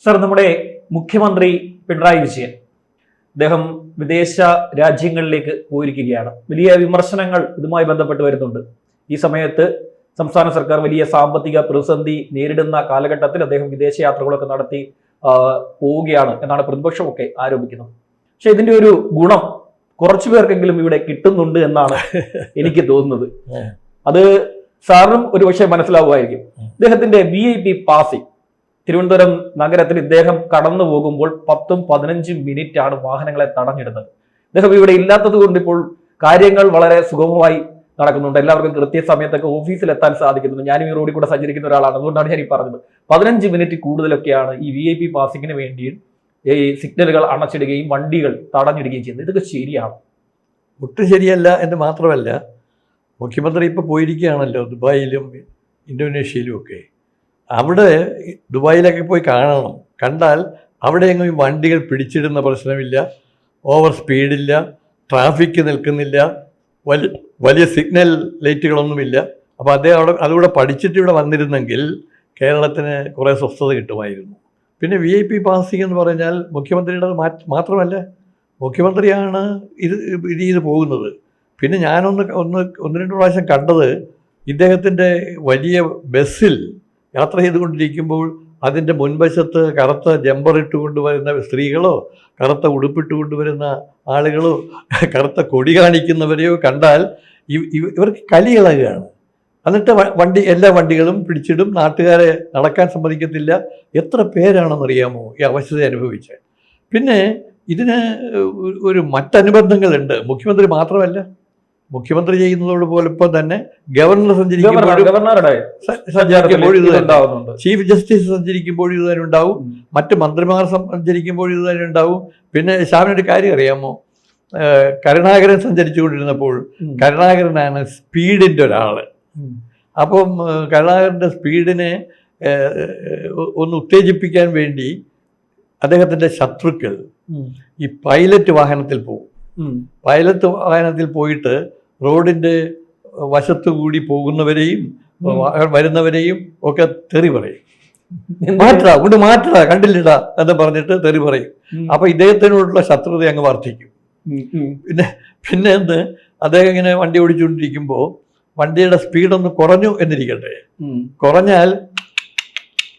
Sir, നമ്മുടെ മുഖ്യമന്ത്രി പിണറായി വിജയൻ അദ്ദേഹം വിദേശ രാജ്യങ്ങളിലേക്ക് പോയിരിക്കുകയാണ്. വലിയ വിമർശനങ്ങൾ ഇതുമായി ബന്ധപ്പെട്ട് വരുന്നുണ്ട്. ഈ സമയത്ത് സംസ്ഥാന സർക്കാർ വലിയ സാമ്പത്തിക പ്രതിസന്ധി നേരിടുന്ന കാലഘട്ടത്തിൽ അദ്ദേഹം വിദേശയാത്രകളൊക്കെ നടത്തി പോവുകയാണ് എന്നാണ് പ്രതിപക്ഷമൊക്കെ ആരോപിക്കുന്നത്. പക്ഷെ ഇതിന്റെ ഒരു ഗുണം കുറച്ചു പേർക്കെങ്കിലും ഇവിടെ കിട്ടുന്നുണ്ട് എന്നാണ് എനിക്ക് തോന്നുന്നത്. അത് സാറിനും ഒരുപക്ഷെ മനസ്സിലാവുമായിരിക്കും. ഇദ്ദേഹത്തിന്റെ VIP പാസിംഗ് തിരുവനന്തപുരം നഗരത്തിൽ ഇദ്ദേഹം കടന്നു പോകുമ്പോൾ 10-15 മിനിറ്റാണ് വാഹനങ്ങളെ തടഞ്ഞിടുന്നത്. ഇദ്ദേഹം ഇവിടെ ഇല്ലാത്തത് കൊണ്ട് ഇപ്പോൾ കാര്യങ്ങൾ വളരെ സുഗമമായി നടക്കുന്നുണ്ട്. എല്ലാവർക്കും കൃത്യസമയത്തൊക്കെ ഓഫീസിൽ എത്താൻ സാധിക്കുന്നുണ്ട്. ഞാനും ഈ റോഡിൽ കൂടെ സഞ്ചരിക്കുന്ന ഒരാളാണ്, അതുകൊണ്ടാണ് ഞാൻ ഈ പറഞ്ഞത്. 15 മിനിറ്റ് കൂടുതലൊക്കെയാണ് ഈ VIP പാസിങ്ങിന് വേണ്ടി ഈ സിഗ്നലുകൾ അണച്ചിടുകയും വണ്ടികൾ തടഞ്ഞിടുകയും ചെയ്യുന്നത്. ഇതൊക്കെ ശരിയാണ്? ഒട്ടും ശരിയല്ല എന്ന് മാത്രമല്ല, മുഖ്യമന്ത്രി ഇപ്പോൾ പോയിരിക്കുകയാണല്ലോ ദുബായിലും ഇന്തോനേഷ്യയിലും ഒക്കെ. അവിടെ ദുബായിലൊക്കെ പോയി കാണണം. കണ്ടാൽ അവിടെയെങ്കിലും ഈ വണ്ടികൾ പിടിച്ചിടുന്ന പ്രശ്നമില്ല, ഓവർ സ്പീഡില്ല, ട്രാഫിക്ക് നിൽക്കുന്നില്ല, വലിയ സിഗ്നൽ ലൈറ്റുകളൊന്നുമില്ല. അപ്പോൾ അദ്ദേഹം അതുകൂടെ പഠിച്ചിട്ട് ഇവിടെ വന്നിരുന്നെങ്കിൽ കേരളത്തിന് കുറേ സ്വസ്ഥത കിട്ടുമായിരുന്നു. പിന്നെ VIP പാസിംഗ് എന്ന് പറഞ്ഞാൽ മുഖ്യമന്ത്രിയുടെ മാത്രമല്ല, മുഖ്യമന്ത്രിയാണ് ഇത് ചെയ്ത് പോകുന്നത്. പിന്നെ ഞാനൊന്ന് 1-2 പ്രാവശ്യം കണ്ടത്, ഇദ്ദേഹത്തിൻ്റെ വലിയ ബസ്സിൽ യാത്ര ചെയ്തുകൊണ്ടിരിക്കുമ്പോൾ അതിൻ്റെ മുൻവശത്ത് കറുത്ത ജമ്പർ ഇട്ടുകൊണ്ട് വരുന്ന സ്ത്രീകളോ കറുത്ത ഉടുപ്പിട്ട് കൊണ്ടുവരുന്ന ആളുകളോ കറുത്ത കൊടി കാണിക്കുന്നവരെയോ കണ്ടാൽ ഇവർക്ക് കലി ഇളകുകയാണ്. എന്നിട്ട് എല്ലാ വണ്ടികളും പിടിച്ചിടും, നാട്ടുകാരെ നടക്കാൻ സമ്മതിക്കത്തില്ല. എത്ര പേരാണെന്നറിയാമോ ഈ അവസ്ഥ അനുഭവിച്ചത്? പിന്നെ ഇതിന് ഒരു മറ്റനുബന്ധങ്ങളുണ്ട്. മുഖ്യമന്ത്രി മാത്രമല്ല, മുഖ്യമന്ത്രി ചെയ്യുന്നതോടൊപ്പം തന്നെ ഗവർണർ സഞ്ചരിക്കുമ്പോഴും ഇത് ഉണ്ടാവും, ചീഫ് ജസ്റ്റിസ് സഞ്ചരിക്കുമ്പോഴും ഇത് തന്നെ ഉണ്ടാവും, മറ്റ് മന്ത്രിമാർ സഞ്ചരിക്കുമ്പോഴും ഇത് തന്നെ ഉണ്ടാവും. പിന്നെ ശാമിനൊരു കാര്യം അറിയാമോ? കരുണാകരൻ സഞ്ചരിച്ചുകൊണ്ടിരുന്നപ്പോൾ കരുണാകരനാണ് സ്പീഡിൻ്റെ ഒരാള്. അപ്പം കരുണാകരൻ്റെ സ്പീഡിനെ ഒന്ന് ഉത്തേജിപ്പിക്കാൻ വേണ്ടി അദ്ദേഹത്തിൻ്റെ ശത്രുക്കൾ ഈ പൈലറ്റ് വാഹനത്തിൽ പോകും. പൈലറ്റ് വാഹനത്തിൽ പോയിട്ട് റോഡിൻ്റെ വശത്തുകൂടി പോകുന്നവരെയും വരുന്നവരെയും ഒക്കെ തെറി പറയും. മാറ്റടാ കണ്ടില്ലടാ എന്ന് പറഞ്ഞിട്ട് തെറി പറയും. അപ്പൊ ഇദ്ദേഹത്തിനോടുള്ള ശത്രുത അങ്ങ് വർദ്ധിക്കും. പിന്നെ എന്ത്, അദ്ദേഹം ഇങ്ങനെ വണ്ടി ഓടിച്ചുകൊണ്ടിരിക്കുമ്പോൾ വണ്ടിയുടെ സ്പീഡൊന്ന് കുറഞ്ഞു എന്നിരിക്കട്ടെ, കുറഞ്ഞാൽ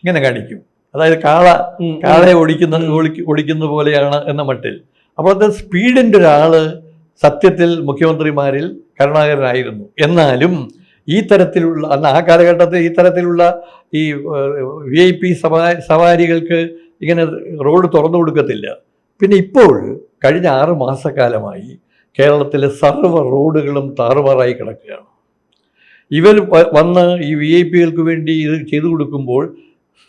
ഇങ്ങനെ കാണിക്കും. അതായത് കാളയെ ഓടിക്കുന്ന പോലെയാണ് എന്ന മട്ടിൽ. അപ്പോൾ അത് സ്പീഡിൻ്റെ ഒരാള് സത്യത്തിൽ മുഖ്യമന്ത്രിമാരിൽ കരുണാകരനായിരുന്നു. എന്നാലും ഈ തരത്തിലുള്ള ആ കാലഘട്ടത്തിൽ ഈ തരത്തിലുള്ള ഈ VIP സവാരികൾക്ക് ഇങ്ങനെ റോഡ് തുറന്നു കൊടുക്കത്തില്ല. പിന്നെ ഇപ്പോൾ കഴിഞ്ഞ 6 മാസക്കാലമായി കേരളത്തിലെ സർവ്വ റോഡുകളും താറുമാറായി കിടക്കുകയാണ്. ഇവർ വന്ന് ഈ VIPകൾക്ക് വേണ്ടി ഇത് ചെയ്തു കൊടുക്കുമ്പോൾ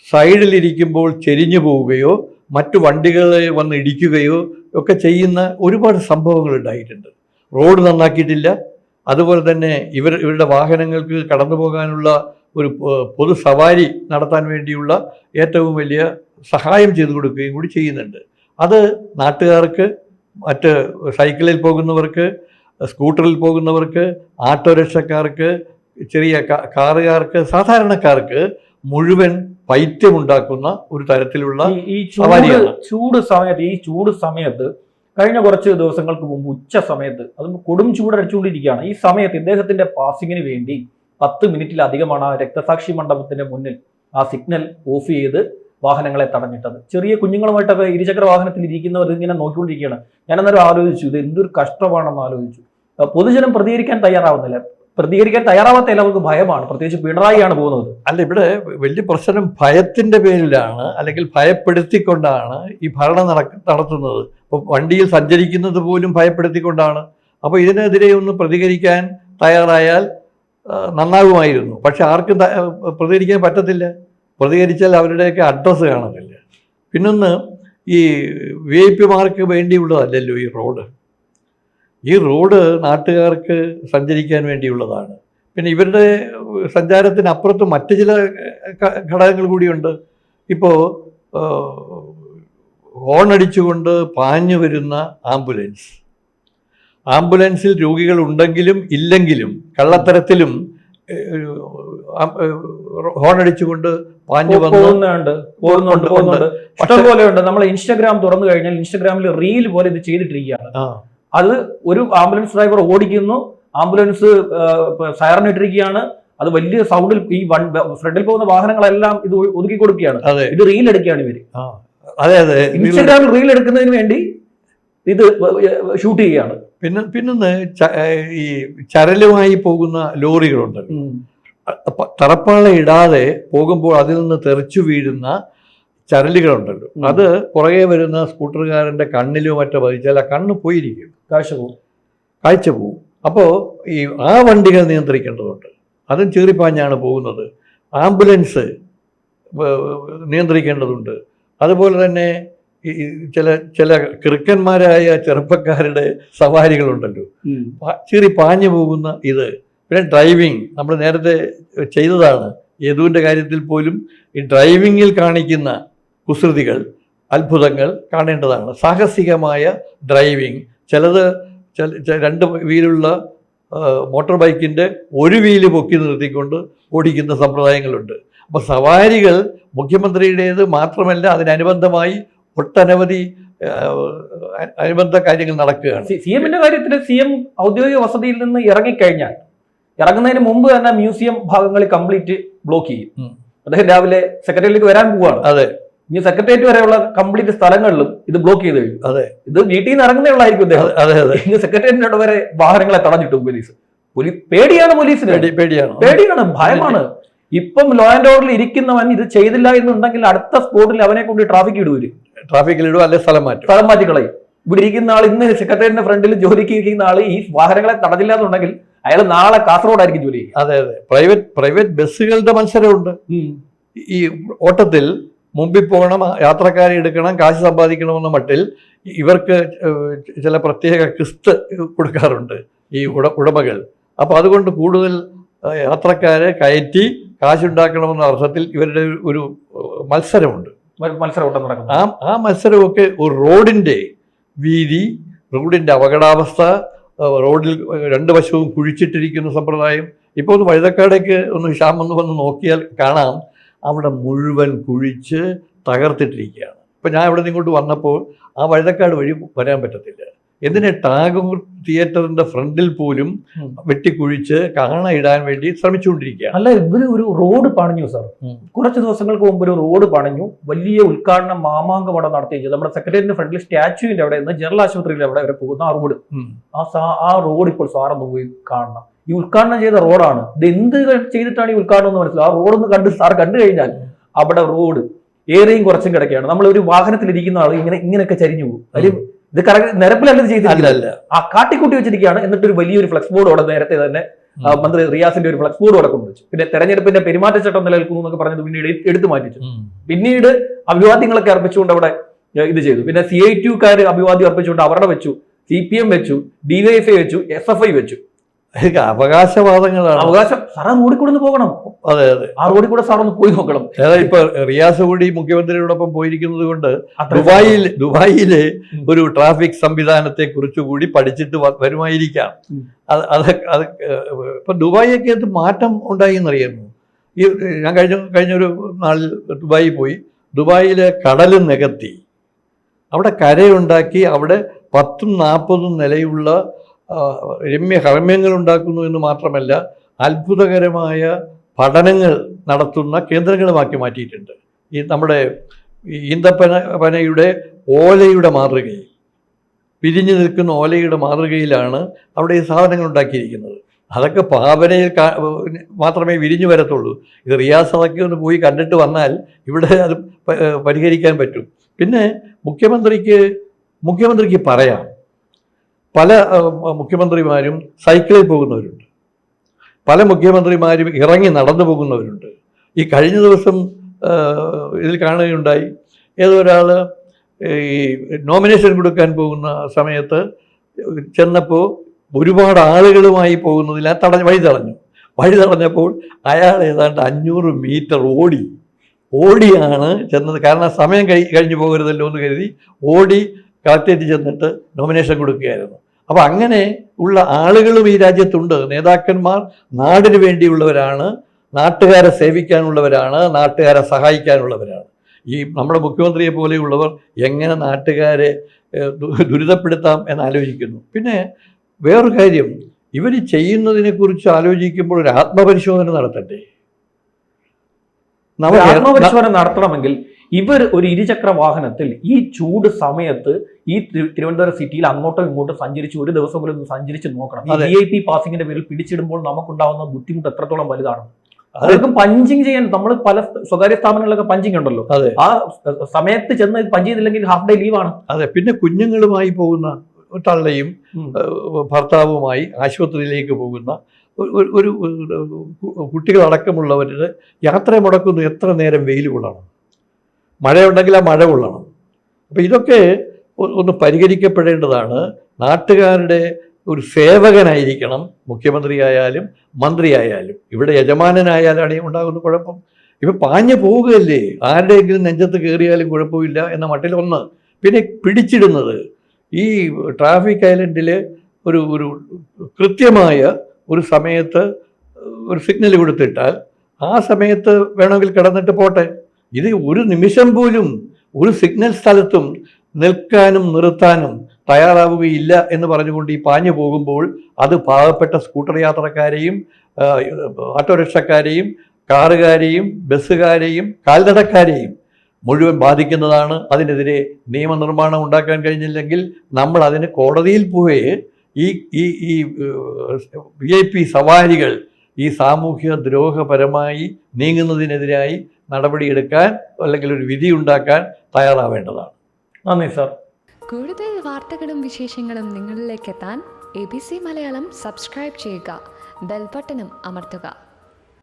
സൈഡിലിരിക്കുമ്പോൾ ചെരിഞ്ഞു പോവുകയോ മറ്റു വണ്ടികളെ വന്ന് ഇടിക്കുകയോ ഒക്കെ ചെയ്യുന്ന ഒരുപാട് സംഭവങ്ങൾ ഉണ്ടായിട്ടുണ്ട്. റോഡ് നന്നാക്കിയിട്ടില്ല. അതുപോലെ തന്നെ ഇവരുടെ വാഹനങ്ങൾക്ക് കടന്നു പോകാനുള്ള ഒരു പൊതു സവാരി നടത്താൻ വേണ്ടിയുള്ള ഏറ്റവും വലിയ സഹായം ചെയ്തു കൊടുക്കുകയും കൂടി ചെയ്യുന്നുണ്ട്. അത് നാട്ടുകാർക്ക്, മറ്റ് സൈക്കിളിൽ പോകുന്നവർക്ക്, സ്കൂട്ടറിൽ പോകുന്നവർക്ക്, ഓട്ടോറിക്ഷക്കാർക്ക്, ചെറിയ കാറുകാർക്ക്, സാധാരണക്കാർക്ക് മുഴുവൻ പൈത്യമുണ്ടാക്കുന്ന ഒരു തരത്തിലുള്ള ഈ ചൂട് സമയത്ത് കഴിഞ്ഞ കുറച്ച് ദിവസങ്ങൾക്ക് മുമ്പ് ഉച്ച സമയത്ത് അത് കൊടും ചൂടടിച്ചുകൊണ്ടിരിക്കുകയാണ്. ഈ സമയത്ത് ഇദ്ദേഹത്തിന്റെ പാസിങ്ങിന് വേണ്ടി 10 മിനിറ്റിലധികമാണ് ആ രക്തസാക്ഷി മണ്ഡപത്തിന്റെ മുന്നിൽ ആ സിഗ്നൽ ഓഫ് ചെയ്ത് വാഹനങ്ങളെ തടഞ്ഞിട്ടത്. ചെറിയ കുഞ്ഞുങ്ങളുമായിട്ടൊക്കെ ഇരുചക്ര വാഹനത്തിൽ ഇരിക്കുന്നവർ ഇങ്ങനെ നോക്കിക്കൊണ്ടിരിക്കുകയാണ്. ഞാൻ അന്നേരം ആലോചിച്ചു, ഇത് എന്തൊരു കഷ്ടമാണെന്ന് ആലോചിച്ചു. പൊതുജനം പ്രതികരിക്കാൻ തയ്യാറാവാത്ത എല്ലാവർക്കും ഭയമാണ്, പ്രത്യേകിച്ച് പിണറായിയാണ് പോകുന്നത്. അല്ല, ഇവിടെ വലിയ പ്രശ്നം ഭയത്തിന്റെ പേരിലാണ്, അല്ലെങ്കിൽ ഭയപ്പെടുത്തിക്കൊണ്ടാണ് ഈ ഭരണം നടത്തുന്നത്. ഇപ്പോൾ വണ്ടിയിൽ സഞ്ചരിക്കുന്നത് പോലും ഭയപ്പെടുത്തിക്കൊണ്ടാണ്. അപ്പോൾ ഇതിനെതിരെ ഒന്ന് പ്രതികരിക്കാൻ തയ്യാറായാൽ നന്നാകുമായിരുന്നു. പക്ഷെ ആർക്കും പ്രതികരിക്കാൻ പറ്റത്തില്ല. പ്രതികരിച്ചാൽ അവരുടെയൊക്കെ അഡ്രസ്സ് കാണത്തില്ല. പിന്നൊന്ന്, ഈ VIP വേണ്ടിയുള്ളതല്ലല്ലോ ഈ റോഡ്. ഈ റോഡ് നാട്ടുകാർക്ക് സഞ്ചരിക്കാൻ വേണ്ടിയുള്ളതാണ്. പിന്നെ ഇവരുടെ സഞ്ചാരത്തിനപ്പുറത്ത് മറ്റ് ചില ഘടകങ്ങൾ കൂടിയുണ്ട്. ഇപ്പോൾ ഹോണടിച്ചുകൊണ്ട് പാഞ്ഞു വരുന്ന ആംബുലൻസിൽ രോഗികൾ ഉണ്ടെങ്കിലും ഇല്ലെങ്കിലും കള്ളത്തരത്തിലും ഹോണടിച്ചുകൊണ്ട് പാഞ്ഞു വന്ന് പോകുന്നുണ്ട്. ഇഷ്ടംപോലെ ഉണ്ട്. നമ്മൾ ഇൻസ്റ്റാഗ്രാം തുറന്നു കഴിഞ്ഞാൽ ഇൻസ്റ്റാഗ്രാമിൽ റീൽ പോലെ ഇത് ചെയ്തിട്ടിരിക്കുകയാണ്. അത് ഒരു ആംബുലൻസ് ഡ്രൈവർ ഓടിക്കുന്നു, ആംബുലൻസ് സൈറൻ ഇട്ടിരിക്കുകയാണ്, അത് വലിയ സൗണ്ടിൽ ഈ ഫ്രണ്ടിൽ പോകുന്ന വാഹനങ്ങളെല്ലാം ഇത് ഒതുക്കി കൊടുക്കുകയാണ്. ഇത് റീൽ എടുക്കുകയാണ് ഇവര്. ഇൻസ്റ്റാഗ്രാമിൽ റീൽ എടുക്കുന്നതിന് വേണ്ടി ഇത് ഷൂട്ട് ചെയ്യുകയാണ്. പിന്നെ ഈ ചരലുമായി പോകുന്ന ലോറികളുണ്ട്, തറപ്പാള ഇടാതെ പോകുമ്പോൾ അതിൽ നിന്ന് തെറിച്ചു വീഴുന്ന ചരലുകളുണ്ടല്ലോ, അത് പുറകെ വരുന്ന സ്കൂട്ടറുകാരന്റെ കണ്ണിലോ മറ്റോ പതിച്ചാൽ ആ കണ്ണ് പോയിരിക്കും, കാഴ്ച പോവും. അപ്പോൾ ഈ ആ വണ്ടികൾ നിയന്ത്രിക്കേണ്ടതുണ്ട്. അതും ചീറിപ്പാഞ്ഞാണ് പോകുന്നത്. ആംബുലൻസ് നിയന്ത്രിക്കേണ്ടതുണ്ട്. അതുപോലെ തന്നെ ഈ ചില കിറുക്കന്മാരായ ചെറുപ്പക്കാരുടെ സവാരികളുണ്ടല്ലോ, ചീറി പാഞ്ഞു പോകുന്ന ഇത്. പിന്നെ ഡ്രൈവിംഗ് നമ്മൾ നേരത്തെ ചെയ്തതാണ്. യദുവിൻ്റെ കാര്യത്തിൽ പോലും ഈ ഡ്രൈവിങ്ങിൽ കാണിക്കുന്ന കുസൃതികൾ, അത്ഭുതങ്ങൾ കാണേണ്ടതാണ്. സാഹസികമായ ഡ്രൈവിംഗ്, ചിലത് രണ്ട് വീലുള്ള മോട്ടോർ ബൈക്കിൻ്റെ ഒരു വീല് പൊക്കി നിർത്തിക്കൊണ്ട് ഓടിക്കുന്ന സമ്പ്രദായങ്ങളുണ്ട്. അപ്പോൾ സവാരികൾ മുഖ്യമന്ത്രിയുടേത് മാത്രമല്ല, അതിനനുബന്ധമായി ഒട്ടനവധി അനുബന്ധ കാര്യങ്ങൾ നടക്കുകയാണ്. CM-ന്റെ കാര്യത്തിൽ CM ഔദ്യോഗിക വസതിയിൽ നിന്ന് ഇറങ്ങിക്കഴിഞ്ഞാൽ ഇറങ്ങുന്നതിന് മുമ്പ് തന്നെ മ്യൂസിയം ഭാഗങ്ങളിൽ കംപ്ലീറ്റ് ബ്ലോക്ക് ചെയ്യും. അദ്ദേഹം രാവിലെ സെക്രട്ടറിയിലേക്ക് വരാൻ പോവാണ്. അതെ, ഇനി സെക്രട്ടേറിയറ്റ് വരെയുള്ള കംപ്ലീറ്റ് സ്ഥലങ്ങളിലും ഇത് ബ്ലോക്ക് ചെയ്ത് കഴിഞ്ഞു. അതെ, ഇത് വീട്ടിൽ നിന്ന് ഇറങ്ങുന്നതായിരിക്കും അദ്ദേഹം. അതെ അതെ ഇനി സെക്രട്ടേറിയറ്റിനോട് വരെ വാഹനങ്ങളെ തടഞ്ഞിട്ടു പോലീസ്. പേടിയാണ് പോലീസിന്, പേടിയാണ്, ഭയമാണ്. ഇപ്പം ലോ ആൻഡ് ഓർഡറിൽ ഇരിക്കുന്നവൻ ഇത് ചെയ്തില്ല എന്നുണ്ടെങ്കിൽ അടുത്ത സ്പോട്ടിൽ അവനെ കൊണ്ട് ട്രാഫിക്കിലിടും, അല്ലെ സ്ഥലം മാറ്റിക്കളയും. ഇവിടെ ഇരിക്കുന്ന ആൾ, ഇന്ന് സെക്രട്ടേറിയറ്റിന്റെ ഫ്രണ്ടിൽ ജോലിക്ക് ഇരിക്കുന്ന ആള് ഈ വാഹനങ്ങളെ തടഞ്ഞില്ല എന്നുണ്ടെങ്കിൽ അയാൾ നാളെ കാസർഗോഡായിരിക്കും ജോലി ചെയ്യുക. അതെ അതെ, പ്രൈവറ്റ് ബസ്സുകളുടെ മത്സരമുണ്ട്. ഈ ഓട്ടത്തിൽ മുമ്പിൽ പോകണം, യാത്രക്കാരെ എടുക്കണം, കാശ് സമ്പാദിക്കണമെന്ന മട്ടിൽ ഇവർക്ക് ചില പ്രത്യേക കിസ്ത് കൊടുക്കാറുണ്ട് ഈ ഉടമകൾ. അപ്പോൾ അതുകൊണ്ട് കൂടുതൽ യാത്രക്കാരെ കയറ്റി കാശുണ്ടാക്കണമെന്ന അർത്ഥത്തിൽ ഇവരുടെ ഒരു മത്സരം നടക്കുന്നു. ആ മത്സരമൊക്കെ ഒരു റോഡിൻ്റെ വീതി, റോഡിൻ്റെ അപകടാവസ്ഥ, റോഡിൽ രണ്ട് വശവും കുഴിച്ചിട്ടിരിക്കുന്ന സമ്പ്രദായം. ഇപ്പോൾ ഒന്ന് വഴുതക്കാടേക്ക് ഒന്ന് ഹിഷാം വന്ന് നോക്കിയാൽ കാണാം, അവിടെ മുഴുവൻ കുഴിച്ച് തകർത്തിട്ടിരിക്കുകയാണ്. ഇപ്പം ഞാൻ ഇവിടെ നിന്ന് ഇങ്ങോട്ട് വന്നപ്പോൾ ആ വഴുതക്കാട് വഴി വരാൻ പറ്റത്തില്ല. എന്തിനെ ടാഗോർ തിയേറ്ററിന്റെ ഫ്രണ്ടിൽ പോലും വെട്ടിക്കുഴിച്ച് കാണയിടാൻ വേണ്ടി ശ്രമിച്ചുകൊണ്ടിരിക്കുകയാണ്. അല്ല, ഇവര് ഒരു റോഡ് പണിഞ്ഞു സാർ. കുറച്ച് ദിവസങ്ങൾക്ക് മുമ്പ് ഒരു റോഡ് പണിഞ്ഞു, വലിയ ഉദ്ഘാടനം മാമാങ്കം അവിടെ നടത്തിയത്. നമ്മുടെ സെക്രട്ടേറിയറ്റിന്റെ ഫ്രണ്ടിൽ സ്റ്റാച്യുവിന്റെ അവിടെ നിന്ന് ജനറൽ ആശുപത്രിയിൽ അവിടെ വരെ പോകുന്ന ആ റോഡ്, ആ റോഡ് ഇപ്പോൾ സാറൊന്ന് പോയി കാണണം. ഈ ഉദ്ഘാടനം ചെയ്ത റോഡാണ്. ഇത് എന്ത് ചെയ്തിട്ടാണ് ഈ ഉദ്ഘാടനം എന്ന് മനസ്സിലാവും. ആ റോഡൊന്ന് കണ്ടു കഴിഞ്ഞാൽ അവിടെ റോഡ് ഏറെയും കുറച്ചും കിടക്കുകയാണ്. നമ്മൾ ഒരു വാഹനത്തിൽ ഇരിക്കുന്ന ആൾ ഇങ്ങനെയൊക്കെ ചരിഞ്ഞു പോകും. അതിൽ ഇത് നിരപ്പിലല്ല ചെയ്തിട്ടില്ല, ആ കാട്ടിക്കൂട്ടി വെച്ചിരിക്കുകയാണ്. എന്നിട്ട് ഒരു വലിയൊരു ഫ്ലക്സ് ബോർഡ് അവിടെ നേരത്തെ തന്നെ മന്ത്രി റിയാസിന്റെ ഒരു ഫ്ലക്സ് ബോർഡ് അവിടെ കൊണ്ടുവച്ചു. പിന്നെ തെരഞ്ഞെടുപ്പിന്റെ പെരുമാറ്റച്ചട്ടം നിലനിൽക്കുന്നു എന്നൊക്കെ പറഞ്ഞത് പിന്നീട് എടുത്തു മാറ്റിച്ചു. പിന്നീട് അഭിവാദ്യങ്ങളൊക്കെ അർപ്പിച്ചുകൊണ്ട് അവിടെ ഇത് ചെയ്തു. പിന്നെ CITU-കാർ അഭിവാദ്യം അർപ്പിച്ചുകൊണ്ട് അവരുടെ വെച്ചു, CPM വെച്ചു, DYFI വെച്ചു, SFI വെച്ചു. അവകാശവാദങ്ങളാണ്. അവകാശം സാർ ആ റോഡിൽ കൂടെ പോകണം. അതെ അതെ, ആ റോഡിൽ കൂടെ സാർ ഒന്ന് പോയി നോക്കണം. ഇപ്പൊ റിയാസ് കൂടി മുഖ്യമന്ത്രിയോടൊപ്പം പോയിരിക്കുന്നത് കൊണ്ട് ദുബായിലെ ഒരു ട്രാഫിക് സംവിധാനത്തെ കുറിച്ചുകൂടി പഠിച്ചിട്ട് വരുമായിരിക്കാം. അത് ഇപ്പൊ ദുബായിയൊക്കെ അത് മാറ്റം ഉണ്ടായി എന്നറിയാമോ? ഈ ഞാൻ കഴിഞ്ഞൊരു നാളിൽ ദുബായിൽ പോയി. ദുബായിലെ കടൽ നികത്തി അവിടെ കരയുണ്ടാക്കി, അവിടെ 10-40 നിലയുള്ള രമ്യകർമ്മ്യങ്ങൾ ഉണ്ടാക്കുന്നു എന്ന് മാത്രമല്ല, അത്ഭുതകരമായ പഠനങ്ങൾ നടത്തുന്ന കേന്ദ്രങ്ങളുമാക്കി മാറ്റിയിട്ടുണ്ട്. ഈ നമ്മുടെ ഈന്തപ്പനയുടെ ഓലയുടെ മാതൃകയിൽ, പിരിഞ്ഞു നിൽക്കുന്ന ഓലയുടെ മാതൃകയിലാണ് അവിടെ ഈ സാധനങ്ങൾ ഉണ്ടാക്കിയിരിക്കുന്നത്. അതൊക്കെ ഭാവനയിൽ മാത്രമേ വിരിഞ്ഞു വരത്തുള്ളൂ. ഇത് റിയാസ് അതൊക്കെ ഒന്ന് പോയി കണ്ടിട്ട് വന്നാൽ ഇവിടെ അത് പരിഹരിക്കാൻ പറ്റും. പിന്നെ മുഖ്യമന്ത്രിക്ക് പറയാം, പല മുഖ്യമന്ത്രിമാരും സൈക്കിളിൽ പോകുന്നവരുണ്ട്, പല മുഖ്യമന്ത്രിമാരും ഇറങ്ങി നടന്നു പോകുന്നവരുണ്ട്. ഈ കഴിഞ്ഞ ദിവസം ഇതിൽ കാണുകയുണ്ടായി, ഏതൊരാൾ ഈ നോമിനേഷൻ കൊടുക്കാൻ പോകുന്ന സമയത്ത് ചെന്നപ്പോൾ ഒരുപാട് ആളുകളുമായി പോകുന്നതിൽ വഴി തടഞ്ഞപ്പോൾ അയാൾ ഏതാണ്ട് 500 മീറ്റർ ഓടിയാണ് ചെന്നത്. കാരണം സമയം കഴിഞ്ഞു പോകരുതല്ലോ എന്ന് കരുതി ഓടി കളക്ടറേറ്റിൽ ചെന്നിട്ട് നോമിനേഷൻ കൊടുക്കുകയായിരുന്നു. അപ്പോൾ അങ്ങനെ ഉള്ള ആളുകളും ഈ രാജ്യത്തുണ്ട്. നേതാക്കന്മാർ നാടിന് വേണ്ടിയുള്ളവരാണ്, നാട്ടുകാരെ സേവിക്കാനുള്ളവരാണ്, നാട്ടുകാരെ സഹായിക്കാനുള്ളവരാണ്. ഈ നമ്മുടെ മുഖ്യമന്ത്രിയെ പോലെയുള്ളവർ എങ്ങനെ നാട്ടുകാരെ ദുരിതപ്പെടുത്താം എന്നാലോചിക്കുന്നു. പിന്നെ വേറൊരു കാര്യം, ഇവർ ചെയ്യുന്നതിനെക്കുറിച്ച് ആലോചിക്കുമ്പോൾ ഒരു ആത്മപരിശോധന നടത്തട്ടെ. ആത്മപരിശോധന നടത്തണമെങ്കിൽ ഇവർ ഒരു ഇരുചക്ര വാഹനത്തിൽ ഈ ചൂട് സമയത്ത് ഈ തിരുവനന്തപുരം സിറ്റിയിൽ അങ്ങോട്ടും ഇങ്ങോട്ടും സഞ്ചരിച്ച് ഒരു ദിവസം പോലും സഞ്ചരിച്ച് നോക്കണം. VIP പാസിംഗിന്റെ പേരിൽ പിടിച്ചിടുമ്പോൾ നമുക്കുണ്ടാവുന്ന ബുദ്ധിമുട്ട് എത്രത്തോളം വലുതാണ്. അവർക്കും പഞ്ചിങ് ചെയ്യാൻ നമ്മൾ പല സ്വകാര്യ സ്ഥാപനങ്ങളിലൊക്കെ പഞ്ചിങ് ഉണ്ടല്ലോ, ആ സമയത്ത് ചെന്ന് പഞ്ച് ചെയ്തില്ലെങ്കിൽ ഹാഫ് ഡേ ലീവാണ്. അതെ. പിന്നെ കുഞ്ഞുങ്ങളുമായി പോകുന്ന തള്ളയും ഭർത്താവുമായി ആശുപത്രിയിലേക്ക് പോകുന്ന ഒരു കുട്ടികളടക്കമുള്ളവരുടെ യാത്ര മുടക്കുന്നു. എത്ര നേരം വെയിൽ കൊള്ളണം, മഴയുണ്ടെങ്കിൽ ആ മഴ കൊള്ളണം. അപ്പം ഇതൊക്കെ ഒന്ന് പരിഹരിക്കപ്പെടേണ്ടതാണ്. നാട്ടുകാരുടെ ഒരു സേവകനായിരിക്കണം മുഖ്യമന്ത്രിയായാലും മന്ത്രിയായാലും. ഇവിടെ യജമാനനായാലാണ് ഉണ്ടാകുന്ന കുഴപ്പം. ഇപ്പം പാഞ്ഞു പോവുകയല്ലേ, ആരുടെയെങ്കിലും നെഞ്ചത്ത് കയറിയാലും കുഴപ്പമില്ല എന്ന മട്ടിലൊന്ന്. പിന്നെ പിടിച്ചിടുന്നത് ഈ ട്രാഫിക് ഐലൻഡിൽ ഒരു കൃത്യമായ ഒരു സമയത്ത് ഒരു സിഗ്നൽ കൊടുത്തിട്ടാൽ ആ സമയത്ത് വേണമെങ്കിൽ കിടന്നിട്ട് പോട്ടെ. ഇത് ഒരു നിമിഷം പോലും ഒരു സിഗ്നൽ സ്ഥലത്തും നിൽക്കാനും നിർത്താനും തയ്യാറാവുകയില്ല എന്ന് പറഞ്ഞുകൊണ്ട് ഈ പാഞ്ഞു പോകുമ്പോൾ അത് പാവപ്പെട്ട സ്കൂട്ടർ യാത്രക്കാരെയും ഓട്ടോറിക്ഷക്കാരെയും കാറുകാരെയും ബസ്സുകാരെയും കാൽനടക്കാരെയും മുഴുവൻ ബാധിക്കുന്നതാണ്. അതിനെതിരെ നിയമനിർമ്മാണം ഉണ്ടാക്കാൻ കഴിഞ്ഞില്ലെങ്കിൽ നമ്മൾ അതിന് കോടതിയിൽ പോയി ഈ VIP സവാരികൾ ഈ സാമൂഹ്യ ദ്രോഹപരമായി നീങ്ങുന്നതിനെതിരായി നടപടിയെടുക്കാൻ അല്ലെങ്കിൽ ഒരു വിധി ഉണ്ടാക്കാൻ തയ്യാറാവേണ്ടതാണ്. നന്ദി സാർ. കൂടുതൽ വാർത്തകളും വിശേഷങ്ങളും നിങ്ങളിലേക്ക് എത്താൻ ABC മലയാളം സബ്സ്ക്രൈബ് ചെയ്യുക, ബെൽ ബട്ടണും അമർത്തുക.